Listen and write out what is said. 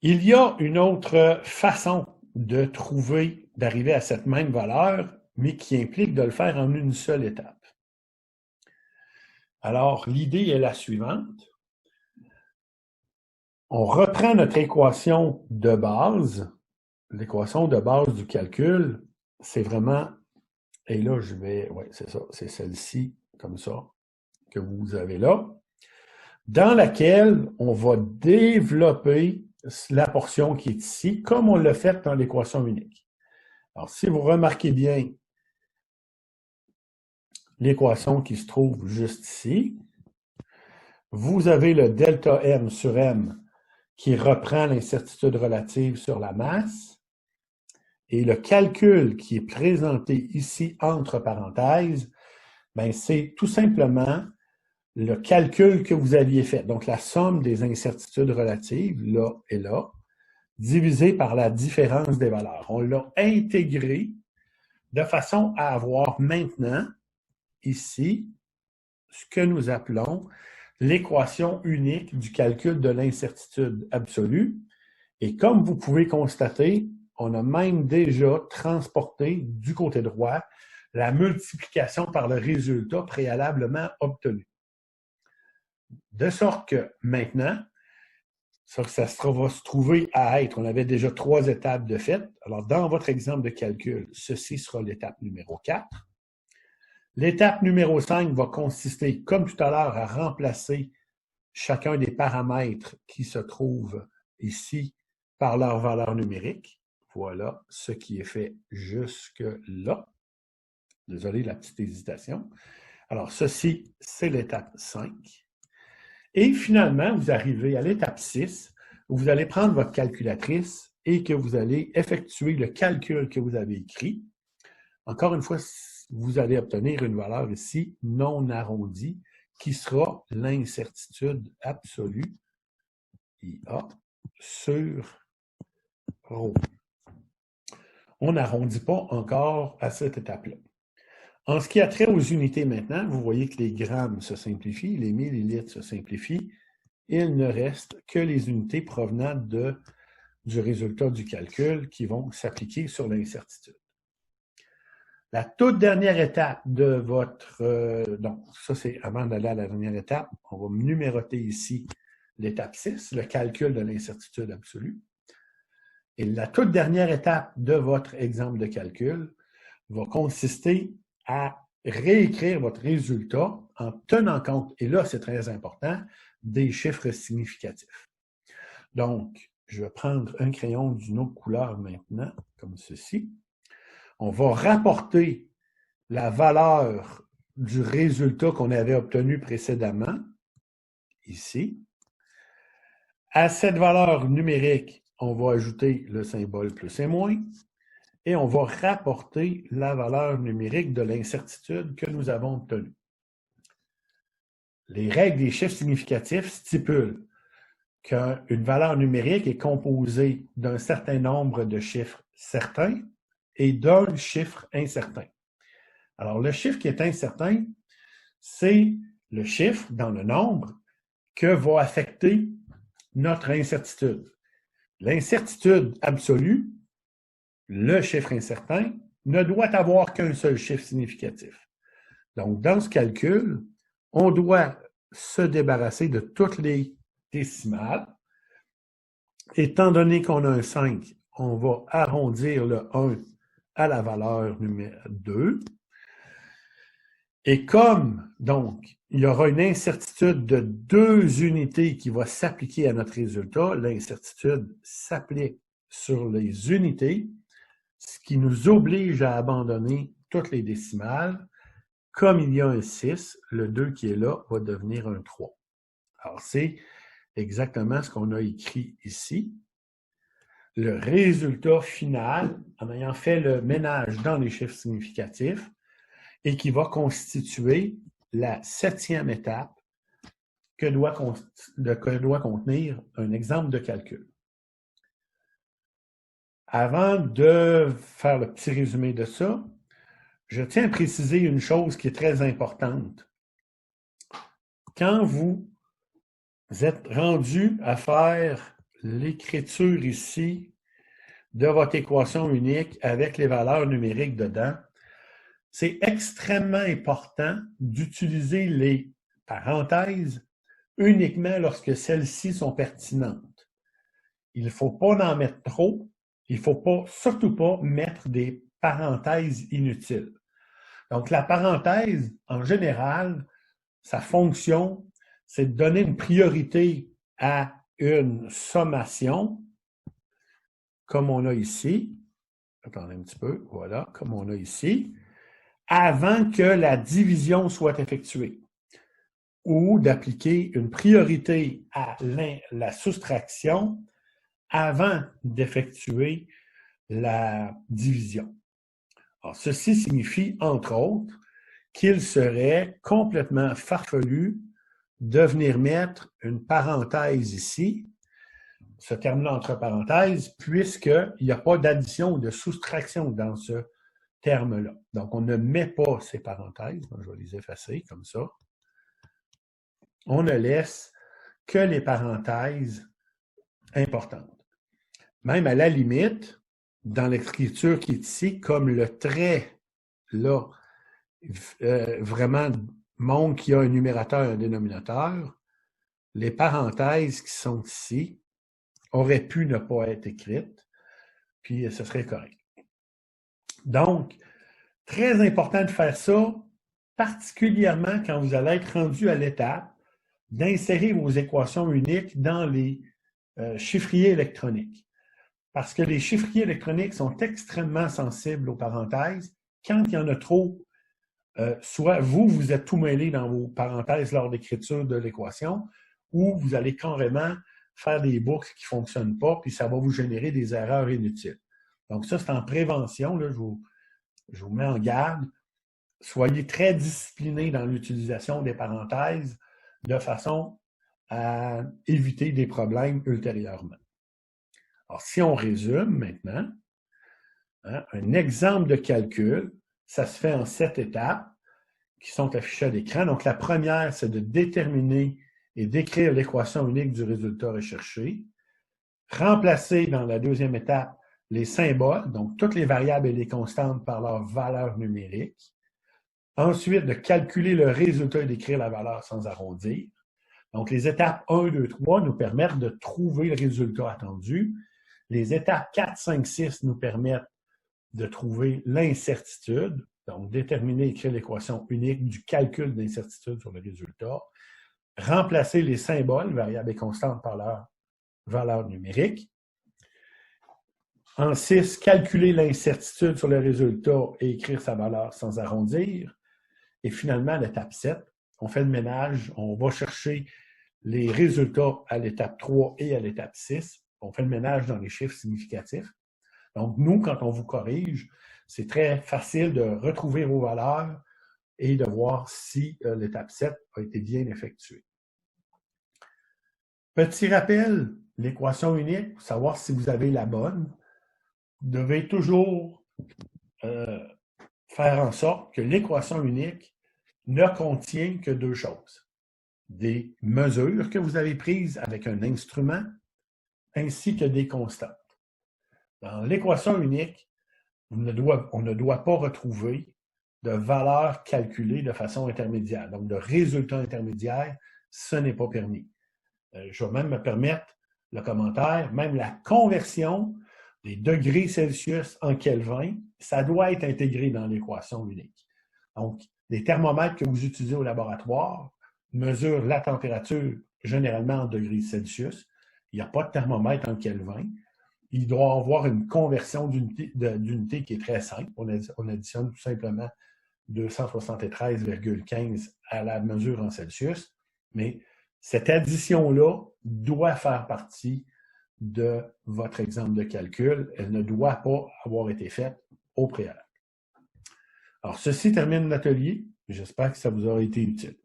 Il y a une autre façon de trouver, d'arriver à cette même valeur, mais qui implique de le faire en une seule étape. Alors, l'idée est la suivante. On reprend notre équation de base. L'équation de base du calcul, c'est vraiment, et là, oui, c'est ça, c'est celle-ci, comme ça, que vous avez là, dans laquelle on va développer la portion qui est ici, comme on l'a fait dans l'équation unique. Alors, si vous remarquez bien l'équation qui se trouve juste ici, vous avez le delta M sur M qui reprend l'incertitude relative sur la masse, et le calcul qui est présenté ici entre parenthèses, ben c'est tout simplement le calcul que vous aviez fait. Donc, la somme des incertitudes relatives, là et là, divisé par la différence des valeurs. On l'a intégré de façon à avoir maintenant, ici, ce que nous appelons l'équation unique du calcul de l'incertitude absolue. Et comme vous pouvez constater, on a même déjà transporté du côté droit la multiplication par le résultat préalablement obtenu. De sorte que maintenant, ça va se trouver à être, on avait déjà 3 étapes de fait. Alors, dans votre exemple de calcul, ceci sera l'étape numéro 4. L'étape numéro 5 va consister, comme tout à l'heure, à remplacer chacun des paramètres qui se trouvent ici par leur valeur numérique. Voilà ce qui est fait jusque-là. Désolé, la petite hésitation. Alors, ceci, c'est l'étape 5. Et finalement, vous arrivez à l'étape 6, où vous allez prendre votre calculatrice et que vous allez effectuer le calcul que vous avez écrit. Encore une fois, vous allez obtenir une valeur ici non arrondie, qui sera l'incertitude absolue, IA, sur ρ. On n'arrondit pas encore à cette étape-là. En ce qui a trait aux unités maintenant, vous voyez que les grammes se simplifient, les millilitres se simplifient. Il ne reste que les unités provenant du résultat du calcul qui vont s'appliquer sur l'incertitude. La toute dernière étape de votre... donc, ça c'est avant d'aller à la dernière étape, on va numéroter ici l'étape 6, le calcul de l'incertitude absolue. Et la toute dernière étape de votre exemple de calcul va consister à réécrire votre résultat en tenant compte, et là c'est très important, des chiffres significatifs. Donc, je vais prendre un crayon d'une autre couleur maintenant, comme ceci. On va rapporter la valeur du résultat qu'on avait obtenu précédemment, ici. À cette valeur numérique, on va ajouter le symbole plus et moins, et on va rapporter la valeur numérique de l'incertitude que nous avons obtenue. Les règles des chiffres significatifs stipulent qu'une valeur numérique est composée d'un certain nombre de chiffres certains et d'un chiffre incertain. Alors, le chiffre qui est incertain, c'est le chiffre dans le nombre que va affecter notre incertitude. L'incertitude absolue, le chiffre incertain, ne doit avoir qu'un seul chiffre significatif. Donc, dans ce calcul, on doit se débarrasser de toutes les décimales. Étant donné qu'on a un 5, on va arrondir le 1 à la valeur numéro 2. Et comme, donc, il y aura une incertitude de 2 unités qui va s'appliquer à notre résultat, l'incertitude s'applique sur les unités, ce qui nous oblige à abandonner toutes les décimales. Comme il y a un 6, le 2 qui est là va devenir un 3. Alors, c'est exactement ce qu'on a écrit ici. Le résultat final, en ayant fait le ménage dans les chiffres significatifs, et qui va constituer la 7e étape que doit contenir un exemple de calcul. Avant de faire le petit résumé de ça, je tiens à préciser une chose qui est très importante. Quand vous êtes rendu à faire l'écriture ici de votre équation unique avec les valeurs numériques dedans. C'est extrêmement important d'utiliser les parenthèses uniquement lorsque celles-ci sont pertinentes. Il ne faut pas en mettre trop. Il ne faut surtout pas mettre des parenthèses inutiles. Donc, la parenthèse, en général, sa fonction, c'est de donner une priorité à une sommation, comme on a ici. Attendez un petit peu. Voilà, comme on a ici. Avant que la division soit effectuée, ou d'appliquer une priorité à la soustraction avant d'effectuer la division. Alors, ceci signifie, entre autres, qu'il serait complètement farfelu de venir mettre une parenthèse ici, ce terme-là entre parenthèses, puisqu'il n'y a pas d'addition ou de soustraction dans ce terme-là. Donc, on ne met pas ces parenthèses. Je vais les effacer comme ça. On ne laisse que les parenthèses importantes. Même à la limite, dans l'écriture qui est ici, comme le trait, là, vraiment montre qu'il y a un numérateur et un dénominateur, les parenthèses qui sont ici auraient pu ne pas être écrites, puis ce serait correct. Donc, très important de faire ça, particulièrement quand vous allez être rendu à l'étape d'insérer vos équations uniques dans les chiffriers électroniques. Parce que les chiffriers électroniques sont extrêmement sensibles aux parenthèses. Quand il y en a trop, soit vous êtes tout mêlé dans vos parenthèses lors d'écriture de l'équation, ou vous allez carrément faire des boucles qui ne fonctionnent pas, puis ça va vous générer des erreurs inutiles. Donc ça, c'est en prévention, là, je vous mets en garde. Soyez très disciplinés dans l'utilisation des parenthèses de façon à éviter des problèmes ultérieurement. Alors, si on résume maintenant, hein, un exemple de calcul, ça se fait en 7 étapes qui sont affichées à l'écran. Donc, la première, c'est de déterminer et d'écrire l'équation unique du résultat recherché. Remplacer dans la deuxième étape les symboles, donc toutes les variables et les constantes par leur valeur numérique. Ensuite, de calculer le résultat et d'écrire la valeur sans arrondir. Donc, les étapes 1, 2, 3 nous permettent de trouver le résultat attendu. Les étapes 4, 5, 6 nous permettent de trouver l'incertitude, donc déterminer et écrire l'équation unique du calcul d'incertitude sur le résultat. Remplacer les symboles, variables et constantes, par leur valeur numérique. En 6, calculer l'incertitude sur le résultat et écrire sa valeur sans arrondir. Et finalement, à l'étape 7, on fait le ménage, on va chercher les résultats à l'étape 3 et à l'étape 6. On fait le ménage dans les chiffres significatifs. Donc, nous, quand on vous corrige, c'est très facile de retrouver vos valeurs et de voir si l'étape 7 a été bien effectuée. Petit rappel, l'équation unique, pour savoir si vous avez la bonne, vous devez toujours faire en sorte que l'équation unique ne contient que deux choses. Des mesures que vous avez prises avec un instrument, ainsi que des constantes. Dans l'équation unique, on ne doit pas retrouver de valeurs calculées de façon intermédiaire. Donc, de résultats intermédiaires, ce n'est pas permis. Je vais même me permettre le commentaire, même la conversion des degrés Celsius en Kelvin, ça doit être intégré dans l'équation unique. Donc, les thermomètres que vous utilisez au laboratoire mesurent la température généralement en degrés Celsius. Il n'y a pas de thermomètre en Kelvin. Il doit avoir une conversion d'unité qui est très simple. On additionne tout simplement 273,15 à la mesure en Celsius. Mais cette addition-là doit faire partie de votre exemple de calcul. Elle ne doit pas avoir été faite au préalable. Alors, ceci termine l'atelier. J'espère que ça vous aura été utile.